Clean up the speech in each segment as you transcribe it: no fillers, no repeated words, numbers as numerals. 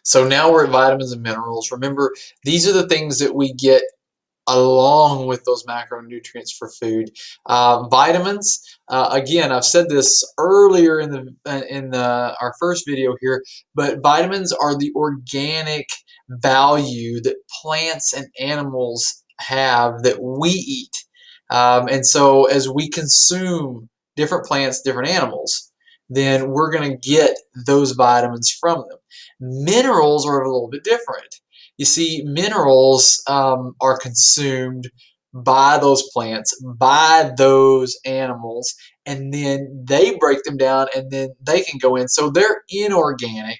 So now we're at vitamins and minerals. Remember, these are the things that we get along with those macronutrients for food. Vitamins, again, I've said this earlier in our first video here, but vitamins are the organic value that plants and animals have that we eat. And so as we consume different plants, different animals, then we're going to get those vitamins from them. Minerals are a little bit different. You see, minerals are consumed by those plants, by those animals, and then they break them down and then they can go in. So they're inorganic,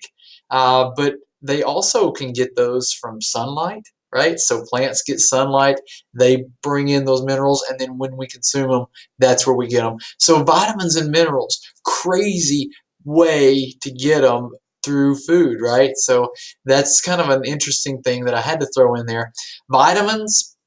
but they also can get those from sunlight, right? So plants get sunlight, they bring in those minerals, and then when we consume them, that's where we get them. So vitamins and minerals, crazy way to get them through food, right? So that's kind of an interesting thing that I had to throw in there. Vitamins,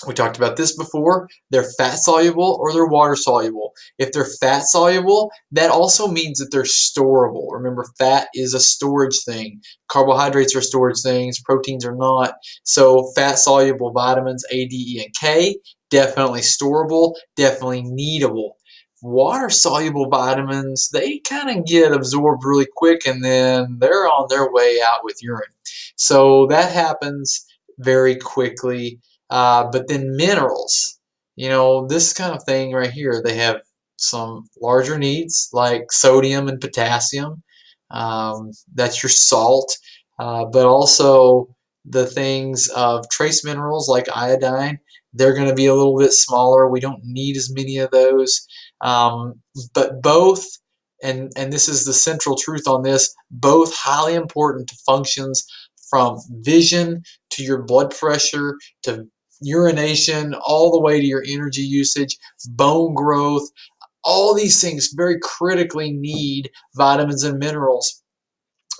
we talked about this before, they're fat soluble or they're water soluble. If they're fat soluble, that also means that they're storable. Remember, fat is a storage thing. Carbohydrates are storage things, proteins are not. So fat soluble vitamins A, D, E, and K, definitely storable, definitely needable. Water soluble vitamins, they kind of get absorbed really quick and then they're on their way out with urine. So that happens very quickly. But then minerals, this kind of thing right here, they have some larger needs like sodium and potassium. That's your salt, but also the things of trace minerals like iodine. They're going to be a little bit smaller. We don't need as many of those. But both, and this is the central truth on this, both highly important to functions from vision to your blood pressure to urination, all the way to your energy usage, bone growth. All these things very critically need vitamins and minerals.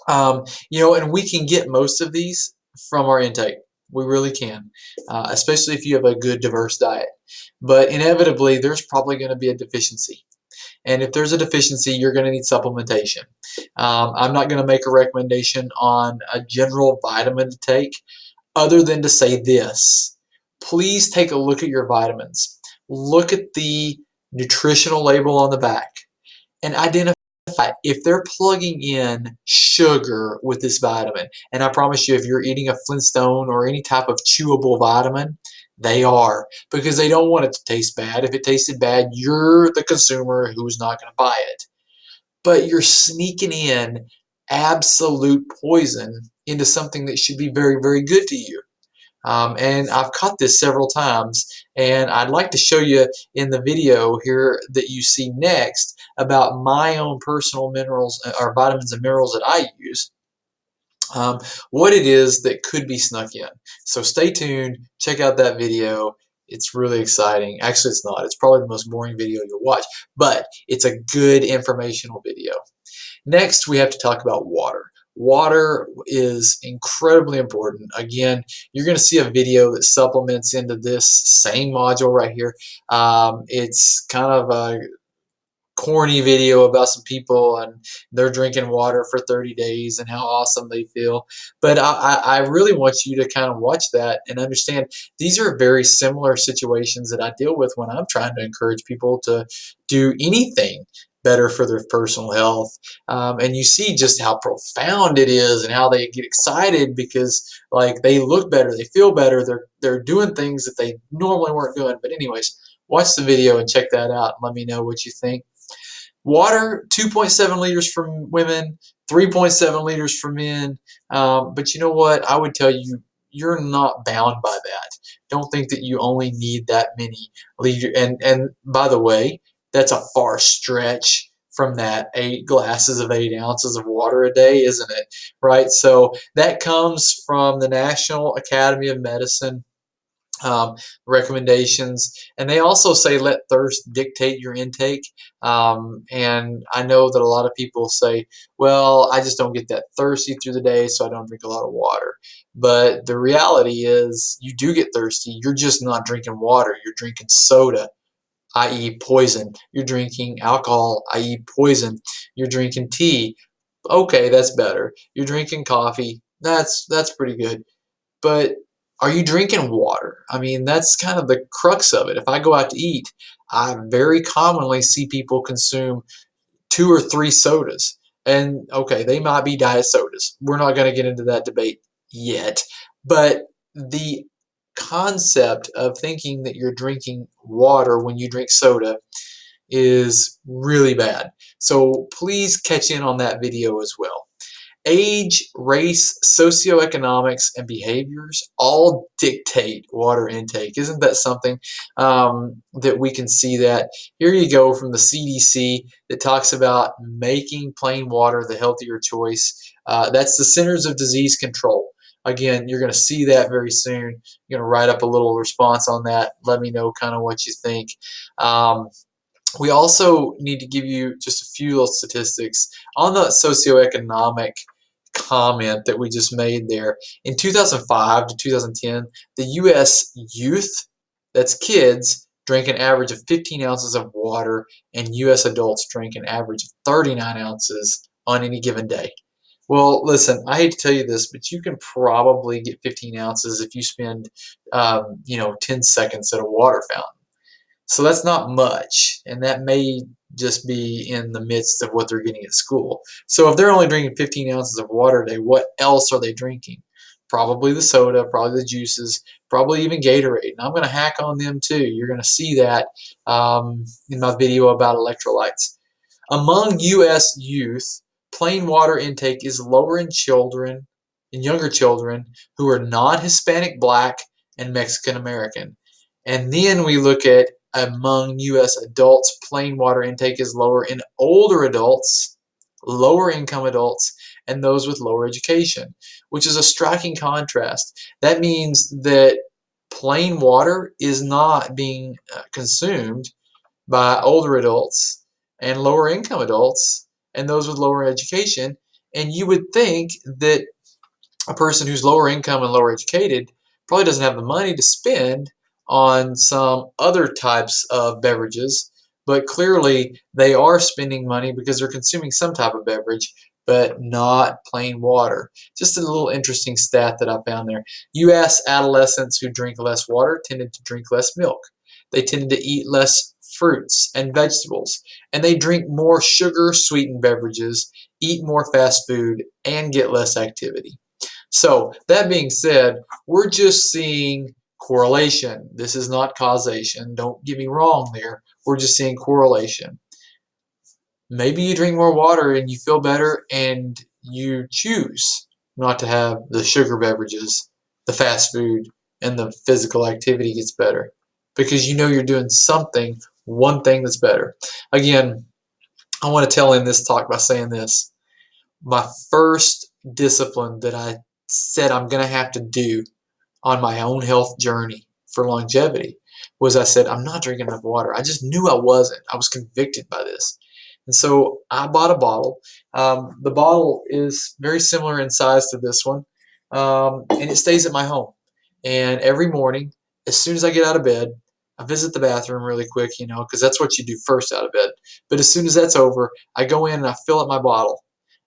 And we can get most of these from our intake. We really can, especially if you have a good diverse diet. But inevitably, there's probably going to be a deficiency. And if there's a deficiency, you're going to need supplementation. I'm not going to make a recommendation on a general vitamin to take other than to say this. Please take a look at your vitamins. Look at the nutritional label on the back and identify if they're plugging in sugar with this vitamin. And I promise you, if you're eating a Flintstone or any type of chewable vitamin, they are, because they don't want it to taste bad. If it tasted bad, you're the consumer who's not going to buy it. But you're sneaking in absolute poison into something that should be very, very good to you. And I've caught this several times, and I'd like to show you in the video here that you see next about my own personal minerals or vitamins and minerals that I use, what it is that could be snuck in. So stay tuned, check out that video. It's really exciting. Actually, it's not. It's probably the most boring video you'll watch, but it's a good informational video. Next, we have to talk about water. Water is incredibly important. Again, you're going to see a video that supplements into this same module right here. It's kind of a corny video about some people and they're drinking water for 30 days and how awesome they feel. But I really want you to kind of watch that and understand these are very similar situations that I deal with when I'm trying to encourage people to do anything better for their personal health. And you see just how profound it is and how they get excited because like they look better, they feel better, they're doing things that they normally weren't doing. But anyways, watch the video and check that out and let me know what you think. Water, 2.7 liters for women, 3.7 liters for men. But you know what? I would tell you, you're not bound by that. Don't think that you only need that many liters. And by the way, that's a far stretch from that 8 glasses of 8 ounces of water a day, isn't it? Right? So that comes from the National Academy of Medicine recommendations, and they also say let thirst dictate your intake. And I know that a lot of people say, well, I just don't get that thirsty through the day, so I don't drink a lot of water. But the reality is you do get thirsty. You're just not drinking water. You're drinking soda, i.e. poison. You're drinking alcohol, i.e. poison. You're drinking tea, Okay, that's better. You're drinking coffee. That's pretty good. But are you drinking water? I mean, that's kind of the crux of it. If I go out to eat, I very commonly see people consume 2 or 3 sodas. And okay, they might be diet sodas. We're not going to get into that debate yet. But the concept of thinking that you're drinking water when you drink soda is really bad. So please catch in on that video as well. Age, race, socioeconomics, and behaviors all dictate water intake. Isn't that something that we can see that? Here you go from the CDC that talks about making plain water the healthier choice. That's the Centers of Disease Control. Again, you're going to see that very soon. You're going to write up a little response on that. Let me know kind of what you think. Um, we also need to give you just a few little statistics on the socioeconomic comment that we just made there. In 2005 to 2010, the U.S. youth, that's kids, drank an average of 15 ounces of water, and U.S. adults drank an average of 39 ounces on any given day. Well, listen, I hate to tell you this, but you can probably get 15 ounces if you spend, 10 seconds at a water fountain. So that's not much, and that may just be in the midst of what they're getting at school. So if they're only drinking 15 ounces of water a day, what else are they drinking? Probably the soda, probably the juices, probably even Gatorade. And I'm going to hack on them too. You're going to see that in my video about electrolytes. Among U.S. youth, plain water intake is lower in children, in younger children who are non-Hispanic, Black, and Mexican American. And then we look at among U.S. adults, plain water intake is lower in older adults, lower income adults, and those with lower education, which is a striking contrast. That means that plain water is not being consumed by older adults and lower income adults and those with lower education. And you would think that a person who's lower income and lower educated probably doesn't have the money to spend on some other types of beverages, but clearly they are spending money because they're consuming some type of beverage, but not plain water. Just a little interesting stat that I found there. U.S. adolescents who drink less water tended to drink less milk. They tended to eat less fruits and vegetables, and they drink more sugar-sweetened beverages, eat more fast food, and get less activity. So that being said, we're just seeing correlation. This is not causation. Don't get me wrong there. We're just seeing correlation. Maybe you drink more water and you feel better and you choose not to have the sugar beverages, the fast food, and the physical activity gets better because you know you're doing something, one thing that's better. Again, I want to tell in this talk by saying this. My first discipline that I said I'm going to have to do on my own health journey for longevity was I said, I'm not drinking enough water. I just knew I wasn't. I was convicted by this. And so I bought a bottle. The bottle is very similar in size to this one, and it stays at my home. And every morning, as soon as I get out of bed, I visit the bathroom really quick, because that's what you do first out of bed. But as soon as that's over, I go in and I fill up my bottle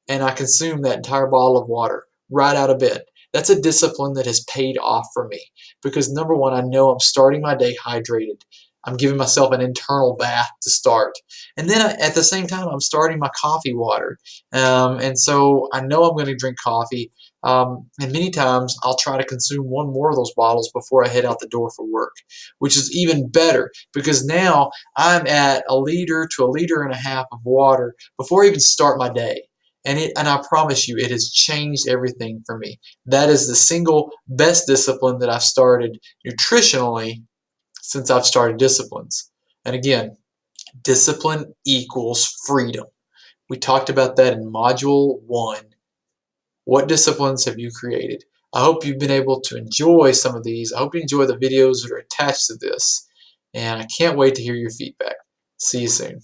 and I consume that entire bottle of water right out of bed. That's a discipline that has paid off for me because number one, I know I'm starting my day hydrated. I'm giving myself an internal bath to start. And then at the same time, I'm starting my coffee water. And so I know I'm going to drink coffee. And many times I'll try to consume one more of those bottles before I head out the door for work, which is even better because now I'm at a liter to a liter and a half of water before I even start my day. And I promise you, it has changed everything for me. That is the single best discipline that I've started nutritionally since I've started disciplines. And again, discipline equals freedom. We talked about that in Module 1. What disciplines have you created? I hope you've been able to enjoy some of these. I hope you enjoy the videos that are attached to this. And I can't wait to hear your feedback. See you soon.